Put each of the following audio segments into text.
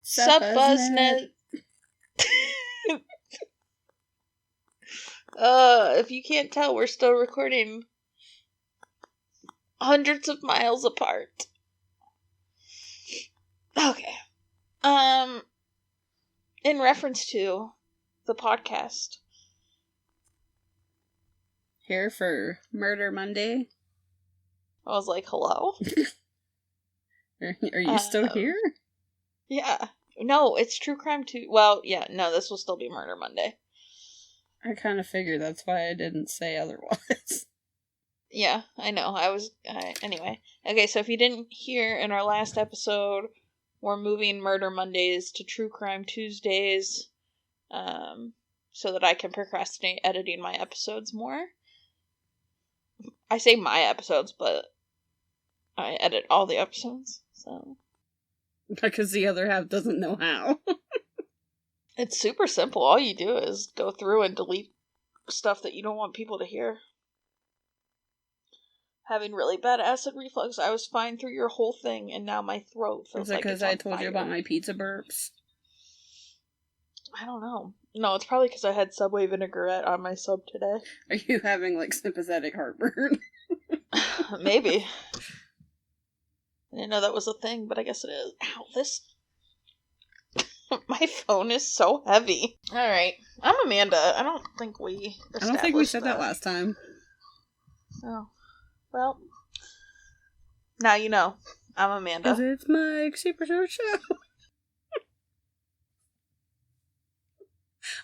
Sup, Buzznet? If you can't tell, we're still recording hundreds of miles apart. Okay. In reference to the podcast. Here for Murder Monday. I was like, hello? Are you still here? Yeah. No, it's True Crime Tuesday. Well, yeah, no, this will still be Murder Monday. I kind of figured that's why I didn't say otherwise. Yeah, I know. Anyway. Okay, so if you didn't hear in our last episode, we're moving Murder Mondays to True Crime Tuesdays, so that I can procrastinate editing my episodes more. I say my episodes, but I edit all the episodes, so. Because the other half doesn't know how. It's super simple. All you do is go through and delete stuff that you don't want people to hear. Having really bad acid reflux, I was fine through your whole thing, and now my throat feels like it's on fire. Is it because I told you about my pizza burps? I don't know. No, it's probably because I had Subway vinaigrette on my sub today. Are you having, sympathetic heartburn? Maybe. I didn't know that was a thing, but I guess it is. Ow, this... My phone is so heavy. Alright. I'm Amanda. I don't think we said that last time. Oh. Well. Now you know. I'm Amanda. 'Cause it's my super short show.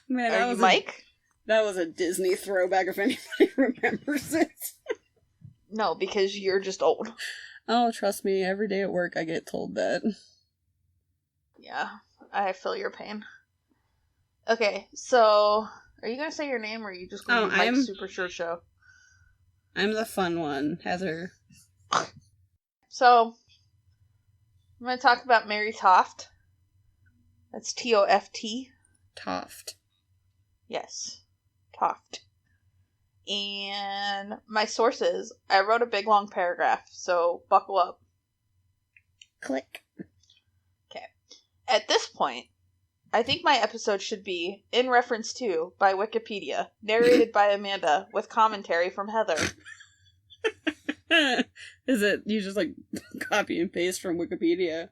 Man, Are you Mike? That was a Disney throwback if anybody remembers it. No, because you're just old. Oh, trust me, every day at work I get told that. Yeah, I feel your pain. Okay, so, are you going to say your name, or are you just going to be Mike's Super Short Show? I'm the fun one, Heather. So, I'm going to talk about Mary Toft. That's T-O-F-T. Toft. Yes, Toft. And my sources, I wrote a big long paragraph, so buckle up. Click. Okay. At this point, I think my episode should be In Reference To by Wikipedia, narrated by Amanda, with commentary from Heather. Is it you just copy and paste from Wikipedia?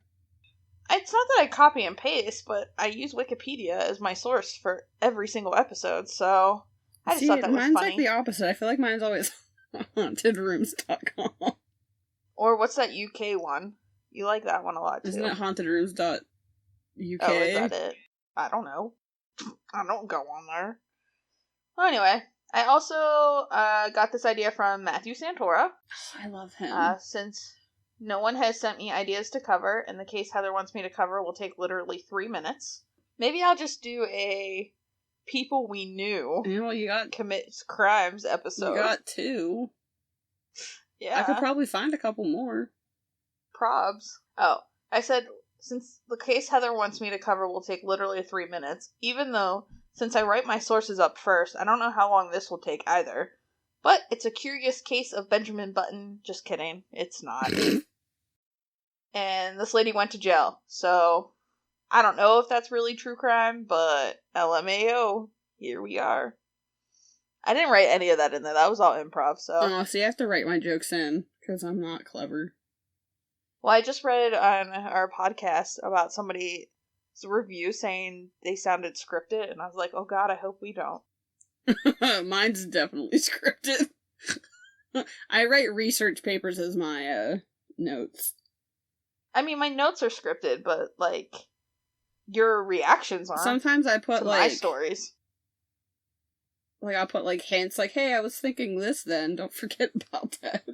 It's not that I copy and paste, but I use Wikipedia as my source for every single episode, so I just thought that was funny. Mine's the opposite. I feel like mine's always hauntedrooms.com. Or what's that UK one? You like that one a lot, too. Isn't it hauntedrooms.uk? Oh, is that it? I don't know. I don't go on there. Well, anyway, I also got this idea from Matthew Santora. I love him. Since no one has sent me ideas to cover, and the case Heather wants me to cover will take literally 3 minutes, maybe I'll just do a People We Knew Commits Crimes episode. You got 2. Yeah. I could probably find a couple more. Probs. Oh, I said, since the case Heather wants me to cover will take literally 3 minutes, even though, since I write my sources up first, I don't know how long this will take either. But it's a curious case of Benjamin Button. Just kidding. It's not. And this lady went to jail. So, I don't know if that's really true crime, but LMAO, here we are. I didn't write any of that in there. That was all improv, so. Oh, so you have to write my jokes in, because I'm not clever. Well, I just read on our podcast about somebody's review saying they sounded scripted, and I was like, oh god, I hope we don't. Mine's definitely scripted. I write research papers as my notes. I mean, my notes are scripted, but your reactions aren't. Sometimes I put my stories. I'll put hints hey, I was thinking this then, don't forget about that.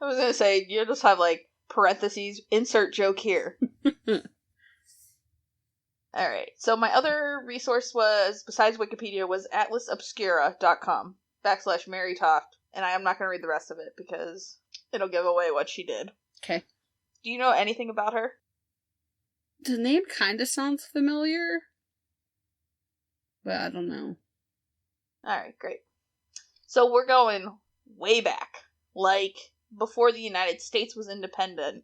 I was gonna say, you just have parentheses, insert joke here. Alright, so my other resource besides Wikipedia, was atlasobscura.com /Mary Toft, and I am not going to read the rest of it because it'll give away what she did. Okay. Do you know anything about her? The name kind of sounds familiar, but I don't know. Alright, great. So we're going way back, before the United States was independent.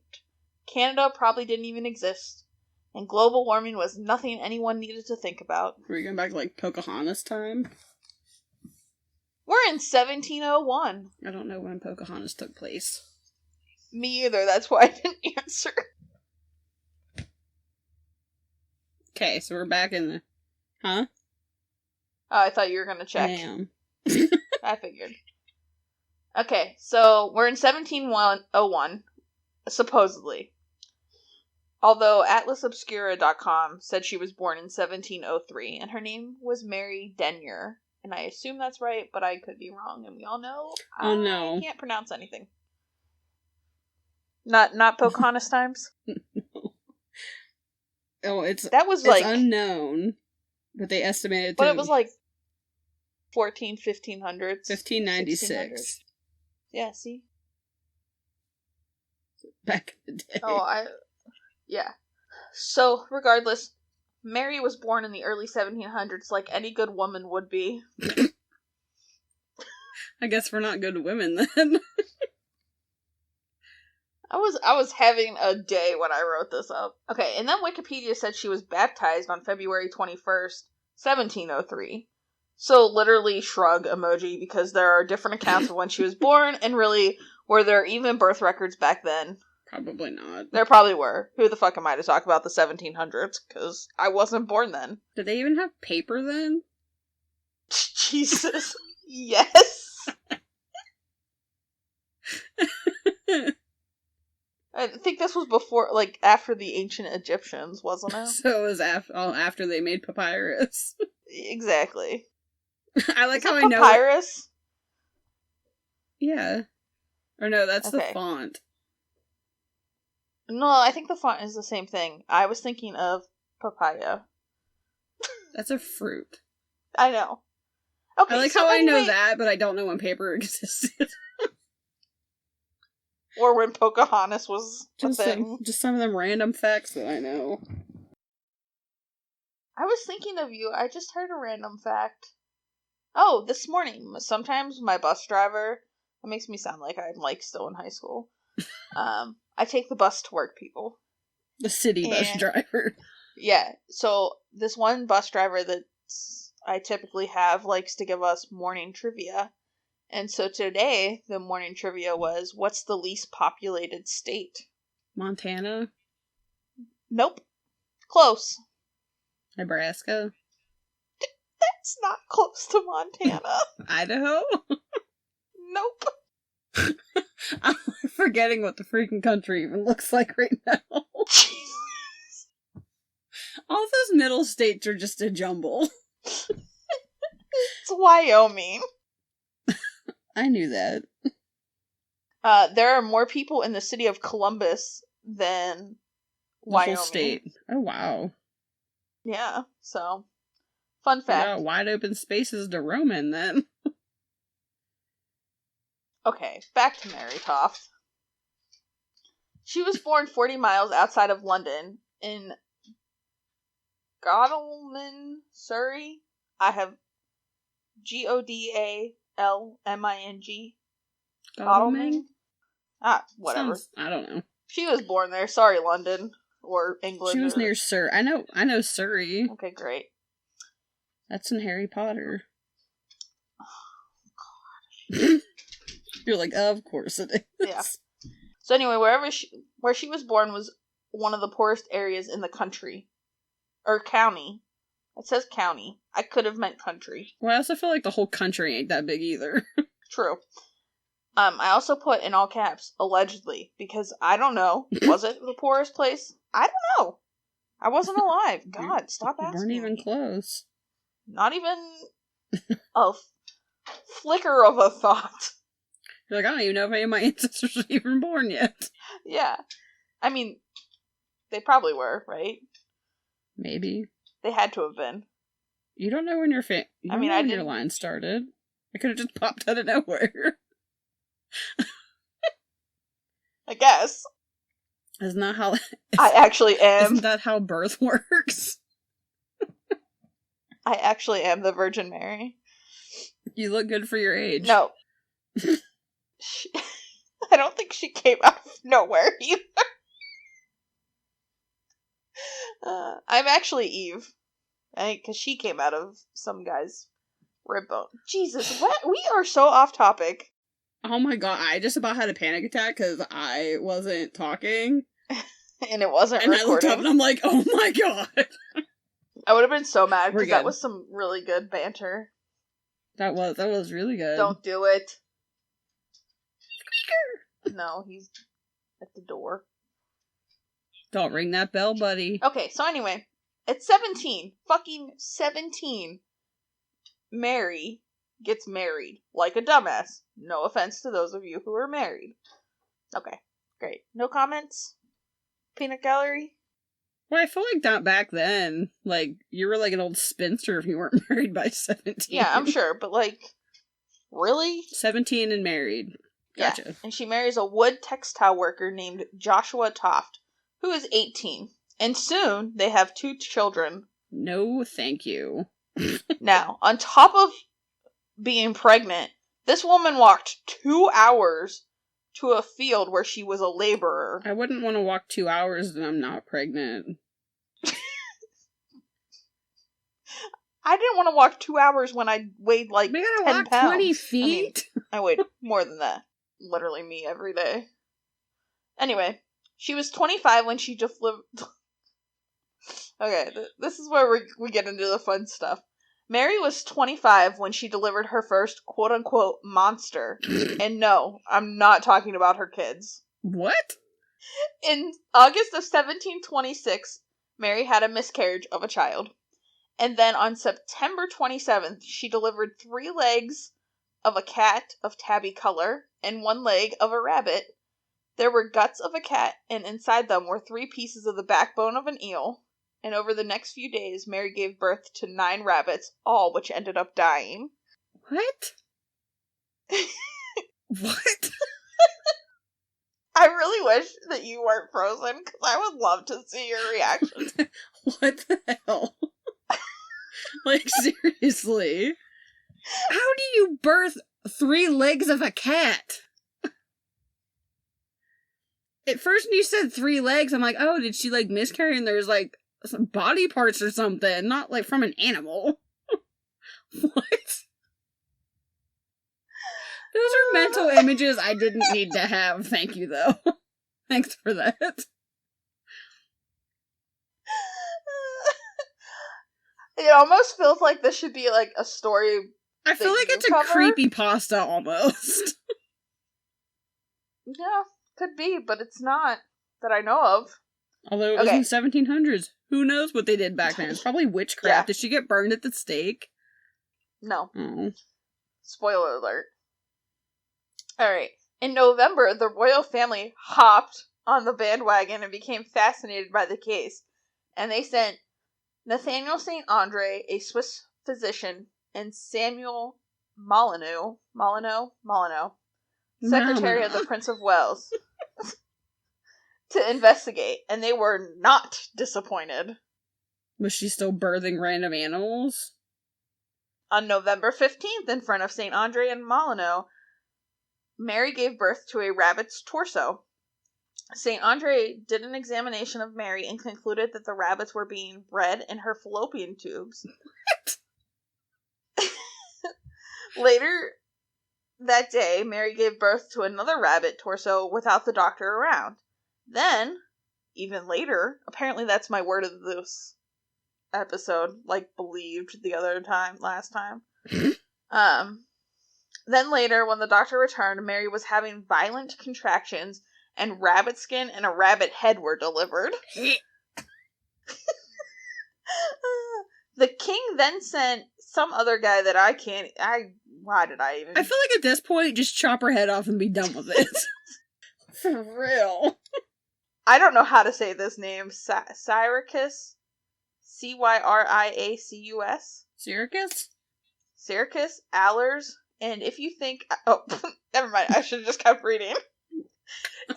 Canada probably didn't even exist. and global warming was nothing anyone needed to think about. Are we going back to, like, Pocahontas time? We're in 1701. I don't know when Pocahontas took place. Me either, that's why I didn't answer. Okay, so we're back in the... Huh? Oh, I thought you were gonna check. I am. I figured. Okay, so we're in 1701, supposedly. Although AtlasObscura.com said she was born in 1703, and her name was Mary Denyer. And I assume that's right, but I could be wrong, and we all know I can't pronounce anything. Not Pocahontas times? Oh, it's like unknown, but they estimated. But it was like 1500s. 1596. Yeah, see? Back in the day. Yeah. So, regardless, Mary was born in the early 1700s like any good woman would be. I guess we're not good women then. I was having a day when I wrote this up. Okay, and then Wikipedia said she was baptized on February 21st, 1703. So literally shrug emoji, because there are different accounts of when she was born, and really, were there even birth records back then? Probably not. There probably were. Who the fuck am I to talk about the 1700s? Because I wasn't born then. Did they even have paper then? Jesus. Yes. I think this was before, like, after the ancient Egyptians, wasn't it? So it was after they made papyrus. Exactly. I like how I know papyrus? Yeah. Or no, that's the font. No, I think the font is the same thing. I was thinking of papaya. That's a fruit. I know. Okay, I like how I know that, but I don't know when paper existed. Or when Pocahontas was a thing. Just some of them random facts that I know. I was thinking of you. I just heard a random fact. Oh, this morning. Sometimes my bus driver... That makes me sound like I'm, like, still in high school. I take the bus to work, people. The city bus driver. Yeah. So, this one bus driver that I typically have likes to give us morning trivia. And so today, the morning trivia was, what's the least populated state? Montana? Nope. Close. Nebraska? That's not close to Montana. Idaho? Nope. I'm forgetting what the freaking country even looks like right now. All those middle states are just a jumble. It's Wyoming. I knew that. There are more people in the city of Columbus than Wyoming. Whole state. Oh, wow. Yeah, so, fun fact. Yeah, wide open spaces to roam in, then. Okay, back to Mary Toft. She was born 40 miles outside of London in Godalming, Surrey. I have Godalming. Godalming? Whatever. I don't know. She was born there. Sorry, London. Or England. She was near Surrey. I know Surrey. Okay, great. That's in Harry Potter. Oh, God. You're like, of course it is. Yeah. So anyway, where she was born was one of the poorest areas in the country. Or county. It says county. I could have meant country. Well, I also feel like the whole country ain't that big either. True. I also put in all caps, allegedly, because I don't know. Was it the poorest place? I don't know. I wasn't alive. God, stop asking. Weren't even close. Not even a flicker of a thought. You're like, I don't even know if any of my ancestors are even born yet. Yeah. I mean, they probably were, right? Maybe. They had to have been. You don't know when your your line started. It could have just popped out of nowhere. I guess. Isn't that how... I actually am. Isn't that how birth works? I actually am the Virgin Mary. You look good for your age. No. I don't think she came out of nowhere either. I'm actually Eve. Because she came out of some guy's rib bone. Jesus, what? We are so off topic. Oh my god, I just about had a panic attack because I wasn't talking. And it wasn't and recording. I looked up and I'm like, oh my god. I would have been so mad because that was some really good banter. That was really good. Don't do it. No, he's at the door. Don't ring that bell, buddy. Okay, so anyway, at 17, fucking 17, Mary gets married like a dumbass. No offense to those of you who are married. Okay, great. No comments? Peanut gallery? Well, I feel like that back then, like, you were like an old spinster if you weren't married by 17. Yeah, I'm sure, but like, really? 17 and married. Gotcha. Yeah, and she marries a wood textile worker named Joshua Toft, who is 18. And soon, they have 2 children. No, thank you. Now, on top of being pregnant, this woman walked 2 hours to a field where she was a laborer. I wouldn't want to walk 2 hours and I'm not pregnant. I didn't want to walk 2 hours when I weighed like 10 walk pounds. 20 feet? I weighed more than that. Literally me every day. Anyway, she was 25 when she just lived... Okay, this is where we get into the fun stuff. Mary was 25 when she delivered her first quote-unquote monster. And no, I'm not talking about her kids. What? In August of 1726, Mary had a miscarriage of a child. And then on September 27th, she delivered 3 legs of a cat of tabby color and 1 leg of a rabbit. There were guts of a cat, and inside them were 3 pieces of the backbone of an eel. And over the next few days, Mary gave birth to 9 rabbits, all which ended up dying. What? What? I really wish that you weren't frozen, because I would love to see your reaction. What the hell? Like, seriously? How do you birth 3 legs of a cat? At first when you said 3 legs, I'm like, oh, did she, like, miscarry and there's, like, some body parts or something, not, like, from an animal. What? Those are mental images I didn't need to have. Thank you, though. Thanks for that. It almost feels like this should be, like, a story. I feel like it's a creepypasta, almost. Yeah, could be, but it's not that I know of. Although it was in 1700s. Who knows what they did back then? It's probably witchcraft. Yeah. Did she get burned at the stake? No. Oh. Spoiler alert. Alright. In November, the royal family hopped on the bandwagon and became fascinated by the case. And they sent Nathaniel St. Andre, a Swiss physician, and Samuel Molyneux, Secretary of the Prince of Wales, to investigate, and they were not disappointed. Was she still birthing random animals? On November 15th, in front of St. Andre and Molyneux, Mary gave birth to a rabbit's torso. St. Andre did an examination of Mary and concluded that the rabbits were being bred in her fallopian tubes. Later that day, Mary gave birth to another rabbit torso without the doctor around. Then, even later, apparently that's my word of this episode, like believed last time. Then later, when the doctor returned, Mary was having violent contractions and rabbit skin and a rabbit head were delivered. The king then sent some other guy that why did I even... I feel like at this point, just chop her head off and be done with it. For real. I don't know how to say this name. Syracuse? Cyracus? Syracuse? Syracuse, Allers, and if you think... Oh, never mind, I should have just kept reading.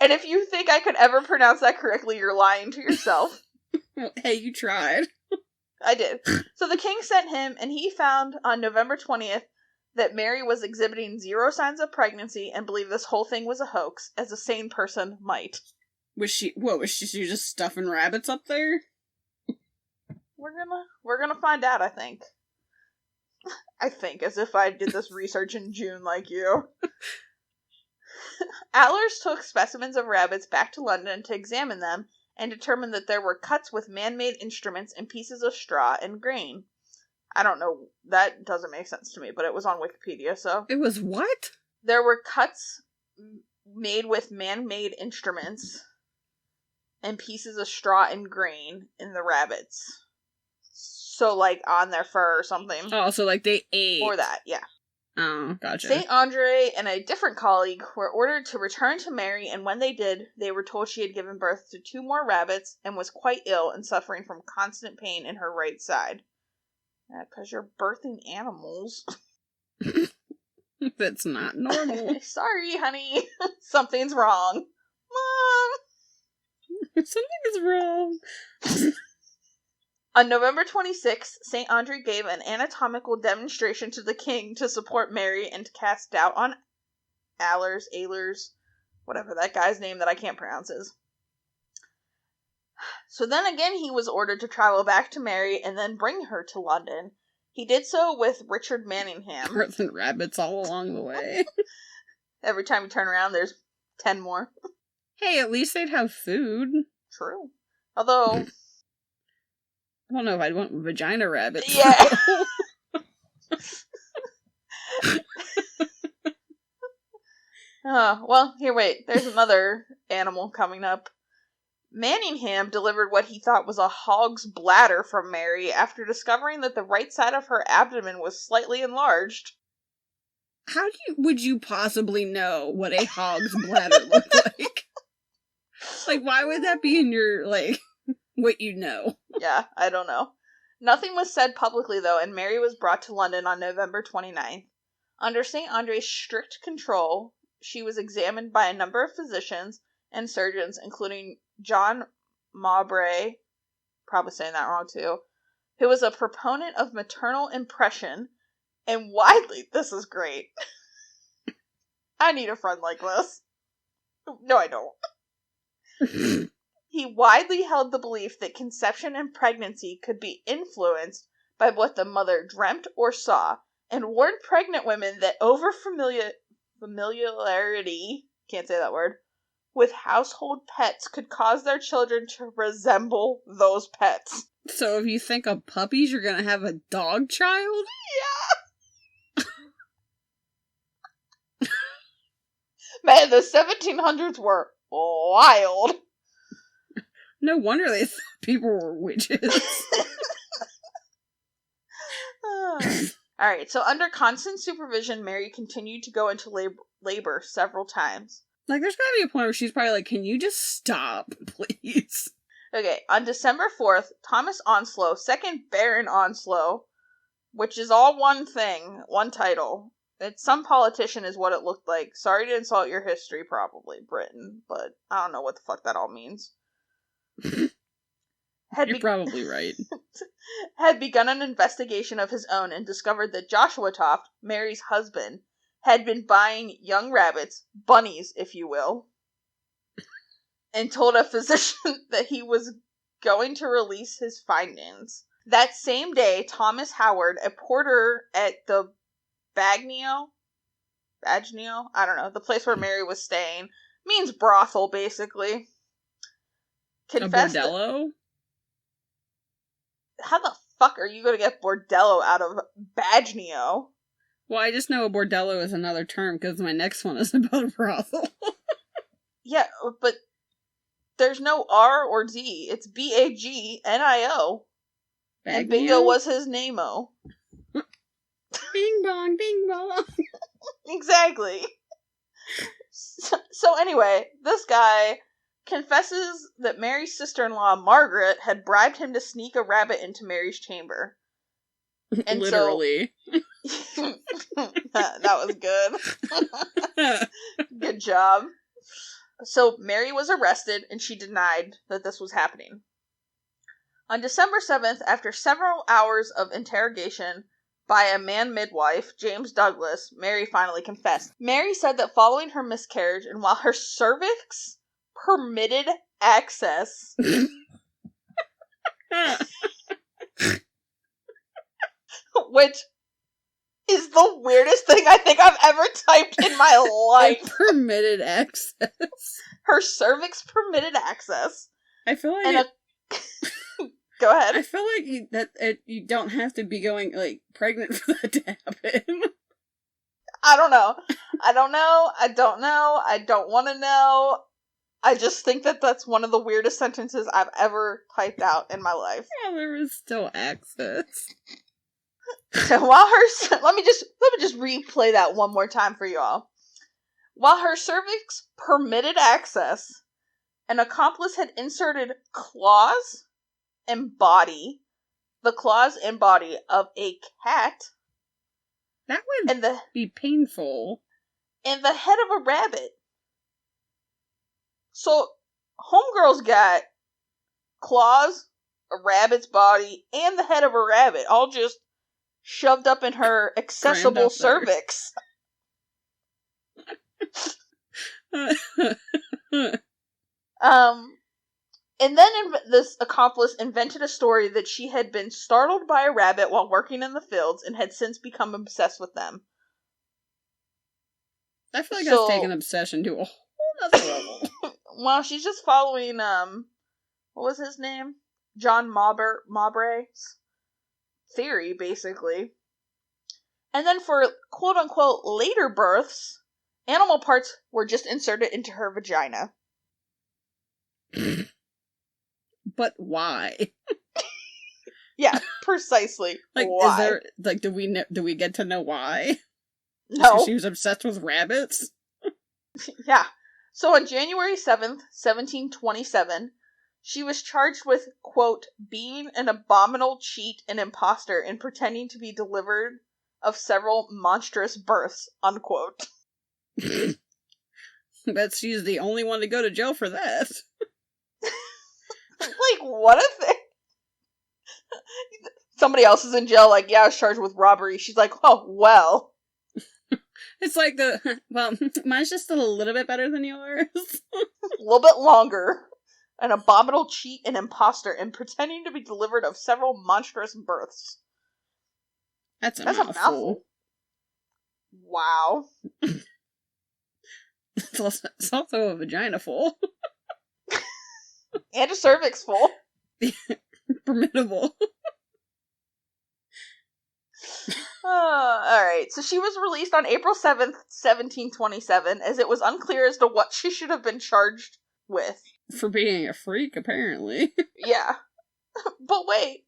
And if you think I could ever pronounce that correctly, you're lying to yourself. Well, hey, you tried. I did. So the king sent him, and he found on November 20th that Mary was exhibiting 0 signs of pregnancy and believed this whole thing was a hoax, as a sane person might. Was she just stuffing rabbits up there? we're gonna find out, I think. I think, as if I did this research in June like you. Allers took specimens of rabbits back to London to examine them and determined that there were cuts with man-made instruments and pieces of straw and grain. I don't know, that doesn't make sense to me, but it was on Wikipedia, so. It was what? There were cuts made with man-made instruments and pieces of straw and grain in the rabbits. So, like, on their fur or something. Oh, so, like, they ate. For that, yeah. Oh, gotcha. St. Andre and a different colleague were ordered to return to Mary, and when they did, they were told she had given birth to 2 more rabbits and was quite ill and suffering from constant pain in her right side. Yeah, because you're birthing animals. That's not normal. Sorry, honey. Something's wrong. Mom! Something is wrong. On November 26th, St. Andre gave an anatomical demonstration to the king to support Mary and to cast doubt on Ehlers, whatever that guy's name that I can't pronounce is. So then again he was ordered to travel back to Mary and then bring her to London. He did so with Richard Manningham. Birthing rabbits all along the way. Every time you turn around, there's 10 more. Hey, at least they'd have food. True. Although... I don't know if I'd want vagina rabbits. Yeah. Well, here, wait. There's another animal coming up. Manningham delivered what he thought was a hog's bladder from Mary after discovering that the right side of her abdomen was slightly enlarged. How would you possibly know what a hog's bladder looked like? Like, why would that be in your, like... what you know. Yeah, I don't know. Nothing was said publicly, though, and Mary was brought to London on November 29th. Under St. Andre's strict control, she was examined by a number of physicians and surgeons, including John Mowbray, probably saying that wrong too, who was a proponent of maternal impression, and widely, this is great. I need a friend like this. No, I don't. He widely held the belief that conception and pregnancy could be influenced by what the mother dreamt or saw, and warned pregnant women that familiarity, can't say that word, with household pets could cause their children to resemble those pets. So if you think of puppies, you're gonna have a dog child? Yeah! Man, the 1700s were wild. No wonder they thought people were witches. Alright, so under constant supervision, Mary continued to go into labor several times. Like, there's gotta be a point where she's probably like, can you just stop, please? Okay, on December 4th, Thomas Onslow, 2nd Baron Onslow, which is all one thing, one title. It's some politician is what it looked like. Sorry to insult your history, probably, Britain, but I don't know what the fuck that all means. You're probably right. Had begun an investigation of his own and discovered that Joshua Toft, Mary's husband, had been buying young rabbits, bunnies, if you will, and told a physician that he was going to release his findings. That same day, Thomas Howard, a porter at the Bagnio, I don't know, the place where Mary was staying, means brothel, basically. Confessed a bordello? How the fuck are you going to get bordello out of Bagnio? Well, I just know a bordello is another term because my next one is about a brothel. Yeah, but there's no R or Z. It's Bagnio. And Bingo was his name-o. Bing bong, bing bong. Exactly. So anyway, this guy confesses that Mary's sister-in-law, Margaret, had bribed him to sneak a rabbit into Mary's chamber. And literally. So, that was good. Good job. So Mary was arrested, and she denied that this was happening. On December 7th, after several hours of interrogation by a man midwife, James Douglas, Mary finally confessed. Mary said that following her miscarriage, and while her cervix permitted access, which is the weirdest thing I think I've ever typed in my life. Permitted access. Her cervix permitted access. I feel like and Go ahead. I feel like you don't have to be going, like, pregnant for that to happen. I don't know. I don't want to know. I just think that that's one of the weirdest sentences I've ever typed out in my life. Yeah, there was still access. So let me just replay that one more time for you all. While her cervix permitted access, an accomplice had inserted claws and body, the claws and body of a cat. That would be painful. And the head of a rabbit. So, homegirl's got claws, a rabbit's body, and the head of a rabbit, all just shoved up in her accessible cervix. And then this accomplice invented a story that she had been startled by a rabbit while working in the fields and had since become obsessed with them. I feel like that's taken obsession to a whole nother level. Well, she's just following, what was his name? John Mowbray's theory, basically. And then for quote-unquote later births, animal parts were just inserted into her vagina. But why? Yeah, precisely. Like, why? Is there, like, do we get to know why? No. She was obsessed with rabbits? Yeah. So on January 7th, 1727, she was charged with, quote, being an abominable cheat and imposter and pretending to be delivered of several monstrous births, unquote. Bet she's the only one to go to jail for that. Like, what if somebody else is in jail, like, yeah, I was charged with robbery. She's like, oh, well. It's like mine's just a little bit better than yours. A little bit longer. An abominable cheat and imposter and pretending to be delivered of several monstrous births. That's a mouthful. Wow. It's also a vagina full. And a cervix full. Formidable. Alright, so she was released on April 7th, 1727, as it was unclear as to what she should have been charged with. For being a freak, apparently. Yeah. But wait,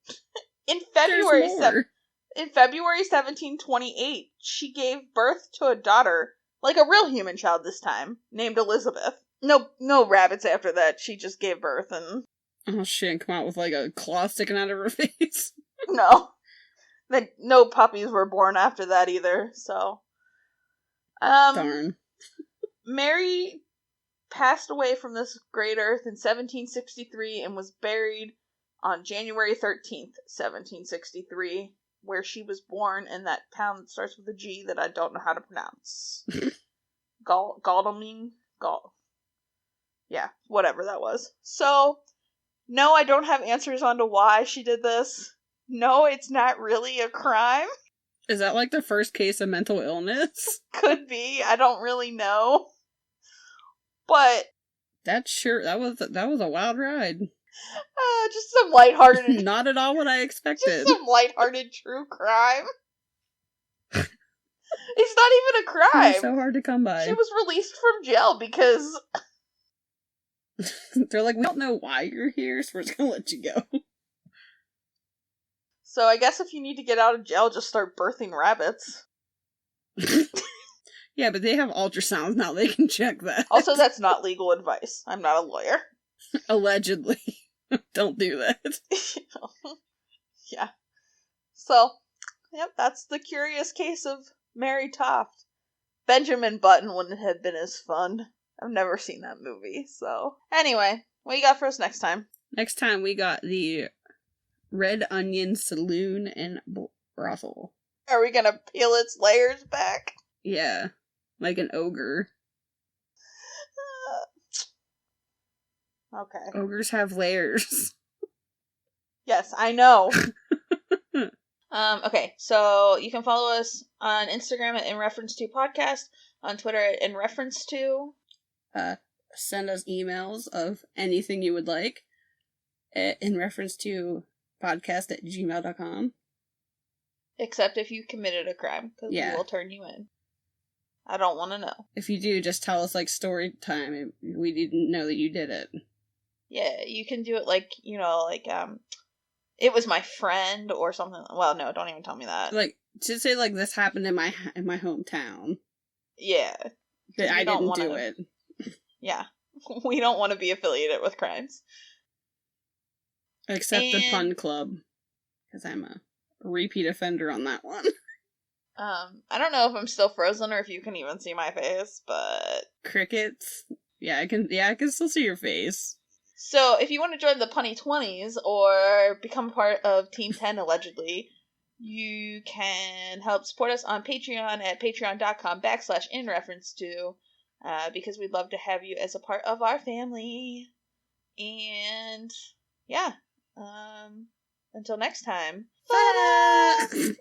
in February 1728, she gave birth to a daughter, like a real human child this time, named Elizabeth. No rabbits after that, she just gave birth and... Oh shit, and come out with like a claw sticking out of her face. No. No puppies were born after that either, so... Darn. Mary passed away from this great earth in 1763 and was buried on January 13th, 1763, where she was born in that town that starts with a G that I don't know how to pronounce. Godalming? Yeah, whatever that was. So, no, I don't have answers on to why she did this. No, it's not really a crime. Is that like the first case of mental illness? Could be. I don't really know. But that was a wild ride. Just some lighthearted. Not at all what I expected. Just some lighthearted true crime. It's not even a crime. It's so hard to come by. She was released from jail because they're like, we don't know why you're here, so we're just gonna let you go. So I guess if you need to get out of jail, just start birthing rabbits. Yeah, but they have ultrasounds now. They can check that. Also, that's not legal advice. I'm not a lawyer. Allegedly. Don't do that. Yeah. So, yep, that's the curious case of Mary Toft. Benjamin Button wouldn't have been as fun. I've never seen that movie, so. Anyway, what you got for us next time? Next time we got the Red Onion Saloon and Brothel. Are we gonna peel its layers back? Yeah, like an ogre. Okay. Ogres have layers. Yes, I know. Okay, so you can follow us on Instagram at In Reference To Podcast, on Twitter at In Reference To. Send us emails of anything you would like in reference to podcast@gmail.com. Except if you committed a crime, because we will turn you in. I don't want to know. If you do, just tell us, like, story time. We didn't know that you did it. Yeah, you can do it like, it was my friend or something. Well, no, don't even tell me that. Like, to say, like, this happened in my hometown. Yeah. But I didn't do it. Yeah. We don't want to be affiliated with crimes. Except the pun club. Because I'm a repeat offender on that one. I don't know if I'm still frozen or if you can even see my face, but... Crickets? Yeah, I can still see your face. So, if you want to join the Punny 20s or become part of Team 10, allegedly, you can help support us on Patreon at patreon.com/inreference2, because we'd love to have you as a part of our family. And, yeah. Until next time. Bye!